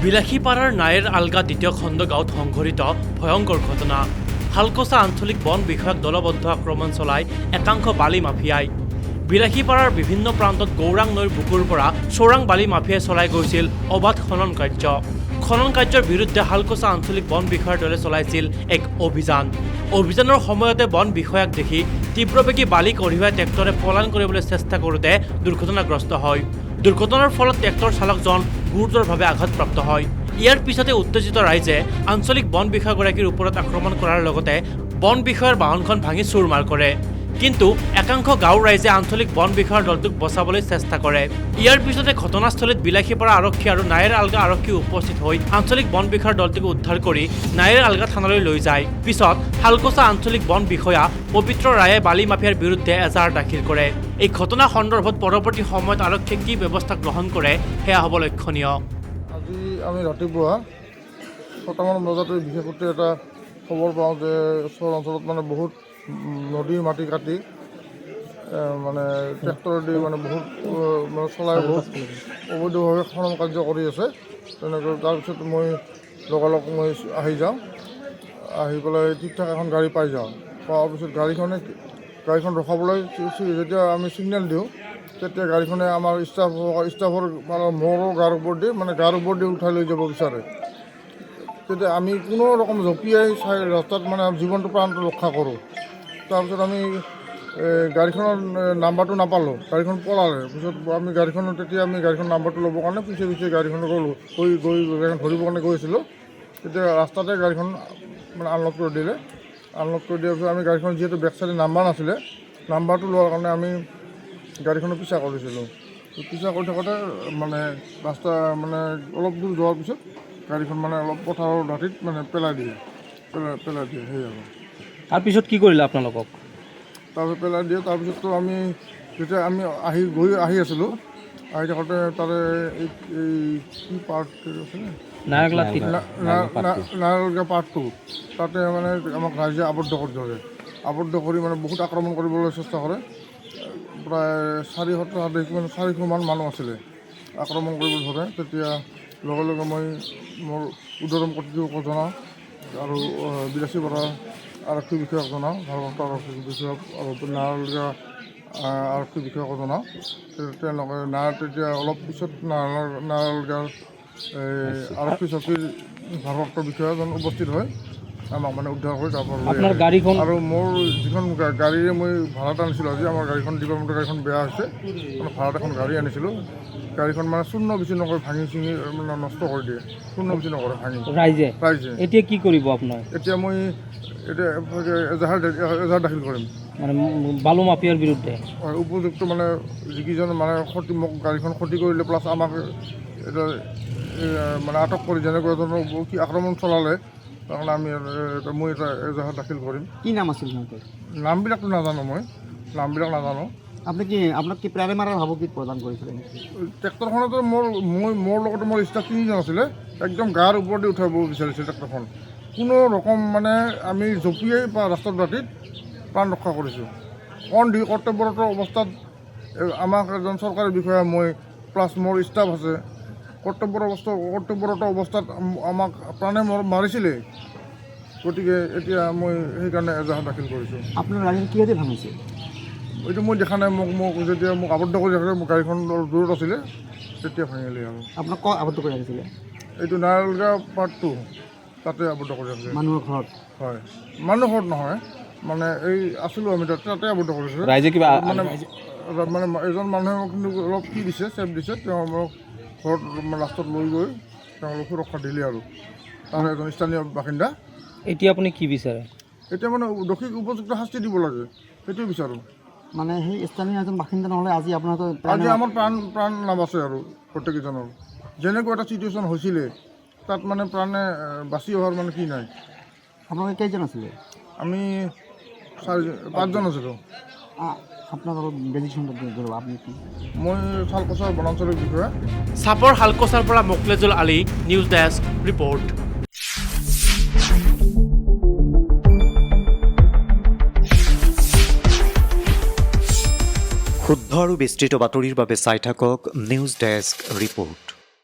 বিলাসীপাৰাৰ নায়েৰ আলগা দ্বিতীয় খণ্ড গাঁৱত সংঘটিত ভয়ংকৰ ঘটনা। হালকচা আঞ্চলিক বন বিষয়াক দলবদ্ধ আক্ৰমণ চলাই একাংশ বালি মাফিয়াই। বিলাসীপাৰাৰ বিভিন্ন প্ৰান্তত গৌৰাং নৈৰ বুকুৰ পৰা চোৰাং বালি মাফিয়াই চলাই গৈছিল অবাধ খনন কাৰ্য। খনন কাৰ্যৰ বিৰুদ্ধে হালকচা আঞ্চলিক বন বিষয়াৰ দলে চলাইছিল এক অভিযান। অভিযানৰ সময়তে বন বিষয়াক দেখি তীব্ৰবেগী বালি কঢ়িয়াই ট্ৰেক্টৰে পলায়ন কৰিবলৈ চেষ্টা কৰোঁতে দুৰ্ঘটনাগ্ৰস্ত হয়। দুৰ্ঘটনাৰ ফলত ট্ৰেক্টৰ চালকজন গুৰুতৰভাৱে আঘাতপ্ৰাপ্ত হয়। ইয়াৰ পিছতে উত্তেজিত ৰাইজে আঞ্চলিক বন বিষয়াগৰাকীৰ ওপৰত আক্ৰমণ কৰাৰ লগতে বন বিষয়াৰ বাহনখন ভাঙি চুৰমাৰ কৰে। কিন্তু একাংশ গাঁৱৰ ৰাইজে আঞ্চলিক বন বিষয়াৰ দলটোক বচাবলৈ চেষ্টা কৰে। ইয়াৰ পিছতে ঘটনাস্থলীত বিলাসীপাৰা আৰক্ষী আৰু নায়েৰ আলগা আৰক্ষী উপস্থিত হৈ আঞ্চলিক বন বিষয়াৰ দলটোক উদ্ধাৰ কৰি নায়েৰ আলগা থানালৈ লৈ যায়। পিছত হালকচা আঞ্চলিক বন বিষয়া পবিত্ৰ ৰায়ে বালি মাফিয়াৰ বিৰুদ্ধে এজাহাৰ দাখিল কৰে। এই ঘটনা সন্দৰ্ভত পৰৱৰ্তী সময়ত আৰক্ষীয়ে কি ব্যৱস্থা গ্ৰহণ কৰে সেয়া হ'ব লক্ষণীয়। আজি আমি ৰাতিপুৱা 6টামান বজাতে বিশেষকৈ এটা খবৰ পাওঁ যে ওচৰ অঞ্চলত বহুত নদীৰ মাটি কাটি ট্ৰেক্টৰেদি বহুত চলাই বহুত অবৈধভাৱে খনন কাৰ্য কৰি আছে। তেনেকৈ তাৰপিছত মই লগালগ আহি যাওঁ, আহি পেলাই ঠিক ঠাক এখন গাড়ী পাই যাওঁ। পোৱাৰ পিছত গাড়ীখন ৰখাবলৈ যেতিয়া আমি ছিগনেল দিওঁ তেতিয়া গাড়ীখনে আমাৰ ষ্টাফৰ মোৰো গাৰ ওপৰত দি গাৰ ওপৰত দি উঠাই লৈ যাব বিচাৰে। তেতিয়া আমি কোনো ৰকম জঁপিয়াই চাই ৰাস্তাত জীৱনটো প্ৰাণটো ৰক্ষা কৰোঁ। তাৰপিছত আমি গাড়ীখনৰ নাম্বাৰটো নাপালোঁ, গাড়ীখন পলালে। পিছত আমি তেতিয়া গাড়ীখন নাম্বাৰটো ল'বৰ কাৰণে পিছে গাড়ীখন গ'লোঁ, গাড়ীখন ধৰিবৰ কাৰণে গৈছিলোঁ। তেতিয়া ৰাস্তাতে গাড়ীখন আনলক কৰি দিলে। আনলক কৰি দিয়াৰ পিছত আমি গাড়ীখন যিহেতু বেক চাইডে নাম্বাৰ নাছিলে, নাম্বাৰটো লোৱাৰ কাৰণে আমি গাড়ীখনৰ পিছা কৰিছিলোঁ। পিছা কৰি থাকোঁতে ৰাস্তা অলপ দূৰ যোৱাৰ পিছত গাড়ীখন অলপ পথাৰৰ দাঁতিত পেলাই দিয়ে সেই আৰু। তাৰপিছত কি কৰিলে আপোনালোকক? তাৰপিছত পেলাই দিয়ে। তাৰপিছততো আমি যেতিয়া আমি আহি আছিলোঁ, আহি থাকোঁতে তাৰে এই কি পাৰ্ট আছিলে নায়াৰগা পাৰ্টটো তাতে আমাক ৰাইজে আবদ্ধ কৰি ধৰে। আবদ্ধ কৰি বহুত আক্ৰমণ কৰিবলৈ চেষ্টা কৰে। প্ৰায় 400-400মান মানুহ আছিলে, আক্ৰমণ কৰিবলৈ ধৰে। তেতিয়া লগে লগে মই মোৰ উদ্ধৰম কৰ্তৃপক্ষক জনাওঁ আৰু বিলাসীপাৰা আৰক্ষী বিষয়াক জনাওঁ, ভাৰপ্ৰাপ্ত আৰক্ষী বিষয়াক আৰু নায়াৰগা আৰক্ষী বিষয়াক জনাওঁ। তেওঁলোকে তেতিয়া অলপ পিছত নায়াৰগাৰ আৰক্ষী চকীৰ ভাৰপ্ৰাপ্ত বিষয়াজন উপস্থিত হয়, আমাক উদ্ধাৰ কৰি তাৰ পৰা আৰু মোৰ যিখন গাড়ীৰে মই ভাড়াত আনিছিলোঁ। আজি আমাৰ গাড়ীখন ডিপাৰ্টমেণ্টৰ গাড়ীখন বেয়া হৈছে, ভাড়াত এখন গাড়ী আনিছিলোঁ। গাড়ীখন চূৰ্ণ বিচূৰ্ণ কৰি ভাঙি চিঙি নষ্ট কৰি দিয়ে, চূৰ্ণ বিচূৰ্ণ কৰে ভাঙি ৰাইজে। এতিয়া কি কৰিব আপোনাৰ? এতিয়া মই এজাহাৰ দাখিল কৰিম বালু মাফিয়াৰ বিৰুদ্ধে। উপযুক্ত যিকেইজন মোক গাড়ীখন ক্ষতি কৰিলে প্লাছ আমাক এটা আটক কৰি যেনেকুৱা ধৰণৰ কি আক্ৰমণ চলালে তাৰমানে মই এটা এজাহাৰ দাখিল কৰিম। কি নাম আছিল সিহঁতৰ? নামবিলাকতো নাজানো, নামবিলাক নাজানো। আপোনাক কি প্ৰাণে মাৰাৰ ভাবুকিত প্ৰদান কৰিছিলে? ট্ৰেক্টৰখনতো মোৰ লগতে মোৰ ষ্টাফ 3জন আছিলে, একদম গাৰ ওপৰতে উঠাব বিচাৰিছিল ট্ৰেক্টৰখন। কোনো ৰকম আমি জঁপিয়াই ৰাস্তাৰ দাঁতিত প্ৰাণ ৰক্ষা কৰিছোঁ। কৰ্তব্যৰত অৱস্থাত আমাক এজন চৰকাৰী বিষয়া মই প্লাছ মোৰ ষ্টাফ আছে, কৰ্তব্যৰত অৱস্থাত আমাক প্ৰাণে মাৰিছিলে। গতিকে এতিয়া মই সেইকাৰণে এজাহাৰ দাখিল কৰিছোঁ। আপোনাৰ গাড়ীখন কিহেদি ভাঙিছে? এইটো মই দেখা নাই। যেতিয়া মোক আবদ্ধ কৰি ৰাখিলে, মোৰ গাড়ীখন অলপ দূৰত আছিলে, তেতিয়া ভাঙিলে আৰু। আপোনাক আবদ্ধ কৰি ৰাখিছিলে? এইটো নায়াৰগা পাৰ্ট 2 তাতে আবদ্ধ কৰি ৰাখিছিলে। মানুহৰ ঘৰত? হয়, মানুহৰ ঘৰত নহয়, এই আছিলোঁ আমি তাতে আবদ্ধ কৰিছিলোঁ। ৰাইজে কিবা এজন মানুহে কিন্তু অলপ কি দিছে, চেপ দিছে। তেওঁ মোক ঘৰত লাষ্টত লৈ গৈ তেওঁলোক সুৰক্ষা দিলে আৰু তাৰ এজন স্থানীয় বাসিন্দা। এতিয়া আপুনি কি বিচাৰে? এতিয়া দোষীক উপযুক্ত শাস্তি দিব লাগে, সেইটোৱে বিচাৰোঁ। সেই স্থানীয় এজন বাসিন্দা নহ'লে আজি আপোনালোকৰ আমাৰ প্ৰাণ নাবাচে আৰু প্ৰত্যেকজনৰ। যেনেকুৱা এটা চিটুৱেশ্যন হৈছিলে তাত প্ৰাণে বাচি অহাৰ কি নাই। আপোনালোকে কেইজন আছিলে? আমি 5জন আছিলোঁ। আপোনালোকৰ বেলিচন আপুনি কি? মই হালকচাৰ বনাঞ্চলিক বিষয়া। চাপৰ হালকচাৰ পৰা মোকলেজুল আলী, নিউজ ডেস্ক ৰিপৰ্ট। শুদ্ধ আৰু বিস্তৃত বাতৰিৰ বাবে চাই থাকক নিউজ ডেস্ক ৰিপৰ্ট।